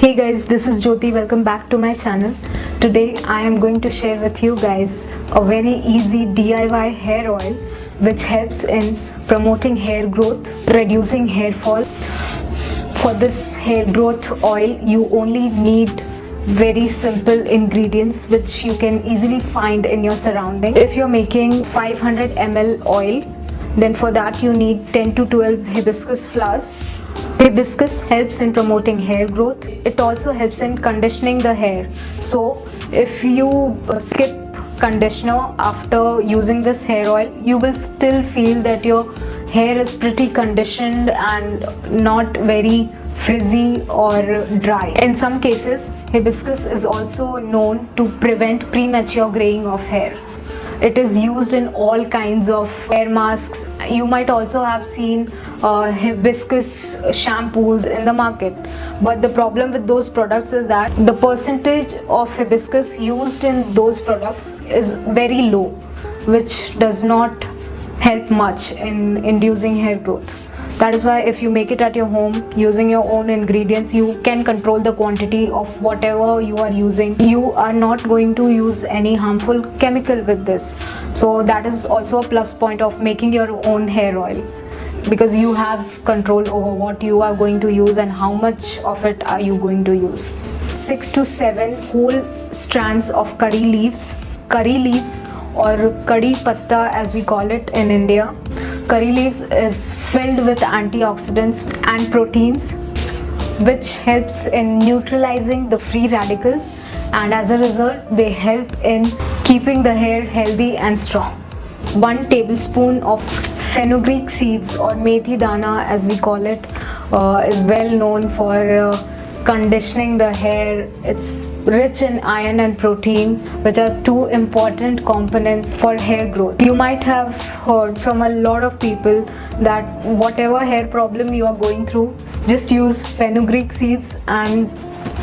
Hey guys, this is Jyoti. Welcome back to my channel. Today I am going to share with you guys a very easy DIY hair oil which helps in promoting hair growth, reducing hair fall. For this hair growth oil, you only need very simple ingredients which you can easily find in your surrounding. If you're making 500 ml oil, then for that you need 10 to 12 hibiscus flowers. Hibiscus helps in promoting hair growth. It also helps in conditioning the hair. So if you skip conditioner after using this hair oil, you will still feel that your hair is pretty conditioned and not very frizzy or dry. In some cases, hibiscus is also known to prevent premature graying of hair. It is used in all kinds of hair masks. You might also have seen hibiscus shampoos in the market. But the problem with those products is that the percentage of hibiscus used in those products is very low, which does not help much in inducing hair growth. That is why if you make it at your home using your own ingredients, you can control the quantity of whatever you are using. You are not going to use any harmful chemical with this. So that is also a plus point of making your own hair oil, because you have control over what you are going to use and how much of it are you going to use. 6 to 7 whole strands of curry leaves or curry patta as we call it in India. Curry leaves is filled with antioxidants and proteins which helps in neutralizing the free radicals, and as a result they help in keeping the hair healthy and strong. 1 tablespoon of fenugreek seeds or methi dana as we call it is well known for conditioning the hair. It's rich in iron and protein, which are 2 important components for hair growth. You might have heard from a lot of people that whatever hair problem you are going through, just use fenugreek seeds and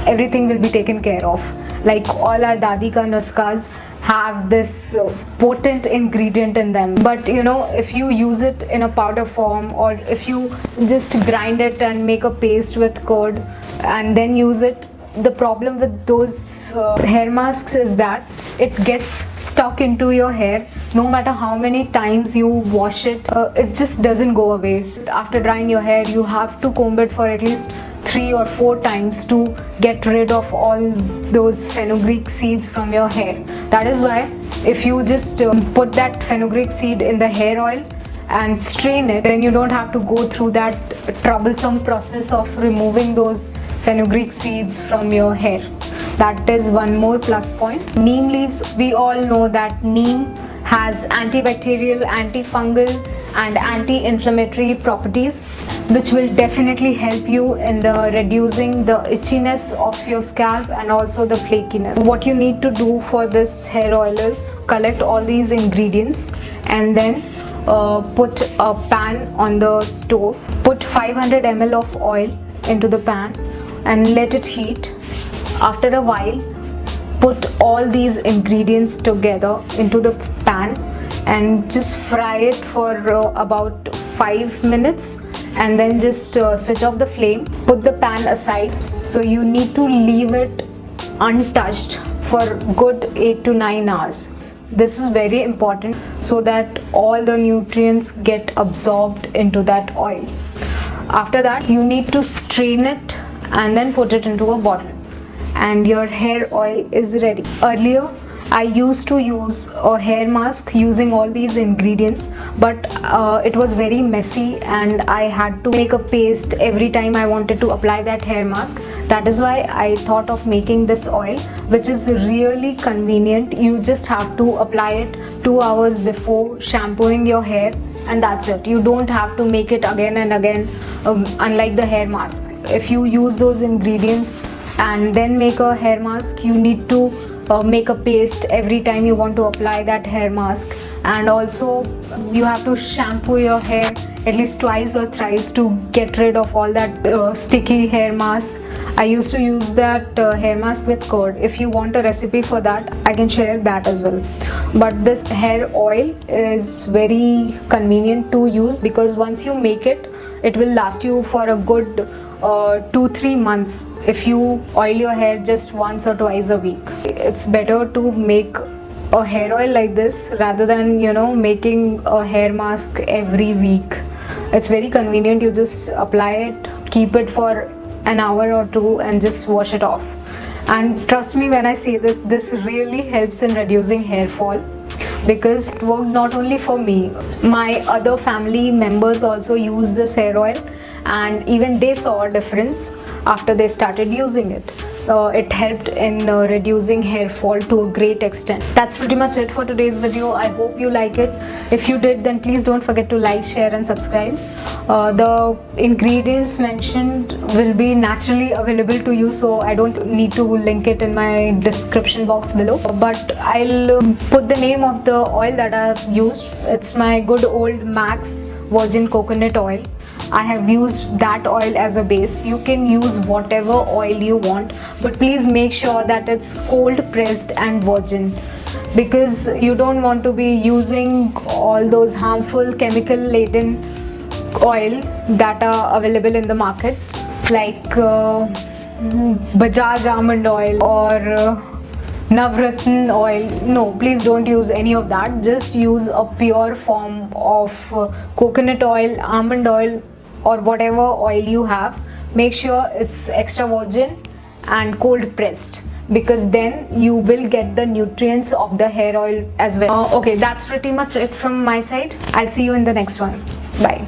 everything will be taken care of. Like all our dadi ka nuskas have this potent ingredient in them, but you know, if you use it in a powder form or if you just grind it and make a paste with curd and then use it, the problem with those hair masks is that it gets stuck into your hair. No matter how many times you wash it, it just doesn't go away. After drying your hair, you have to comb it for at least 3 or 4 times to get rid of all those fenugreek seeds from your hair. That is why if you just put that fenugreek seed in the hair oil and strain it, then you don't have to go through that troublesome process of removing those fenugreek seeds from your hair. That is one more plus point. Neem leaves, we all know that neem has antibacterial, antifungal and anti-inflammatory properties, which will definitely help you in reducing the itchiness of your scalp and also the flakiness. What you need to do for this hair oil is collect all these ingredients and then put a pan on the stove. Put 500 ml of oil into the pan and let it heat. After a while, put all these ingredients together into the pan and just fry it for about 5 minutes, and then just switch off the flame. Put the pan aside. So you need to leave it untouched for good 8 to 9 hours. This is very important so that all the nutrients get absorbed into that oil. After that, you need to strain it and then put it into a bottle, and your hair oil is ready. Earlier, I used to use a hair mask using all these ingredients, but it was very messy and I had to make a paste every time I wanted to apply that hair mask. That is why I thought of making this oil, which is really convenient. You just have to apply it 2 hours before shampooing your hair, and that's it. You don't have to make it again and again, unlike the hair mask. If you use those ingredients and then make a hair mask, you need to make a paste every time you want to apply that hair mask, and also you have to shampoo your hair at least twice or thrice to get rid of all that sticky hair mask. I used to use that hair mask with curd. If you want a recipe for that, I can share that as well. But this hair oil is very convenient to use because once you make it, it will last you for a good 2-3 months if you oil your hair just once or twice a week. It's better to make a hair oil like this rather than making a hair mask every week. It's very convenient. You just apply it, keep it for an hour or two and just wash it off. And trust me when I say this really helps in reducing hair fall, because it worked not only for me, my other family members also use this hair oil, and even they saw a difference after they started using it. It helped in reducing hair fall to a great extent. That's pretty much it for today's video. I hope you like it. If you did, then please don't forget to like, share and subscribe. The ingredients mentioned will be naturally available to you, so I don't need to link it in my description box below, but I'll put the name of the oil that I've used. It's my good old Max virgin coconut oil. I have used that oil as a base. You can use whatever oil you want, but please make sure that it's cold pressed and virgin, because you don't want to be using all those harmful chemical laden oil that are available in the market, like Bajaj almond oil or Navratna oil. No, please don't use any of that. Just use a pure form of coconut oil, almond oil or whatever oil you have. Make sure it's extra virgin and cold pressed, because then you will get the nutrients of the hair oil as well. Okay, that's pretty much it from my side. I'll see you in the next one. Bye.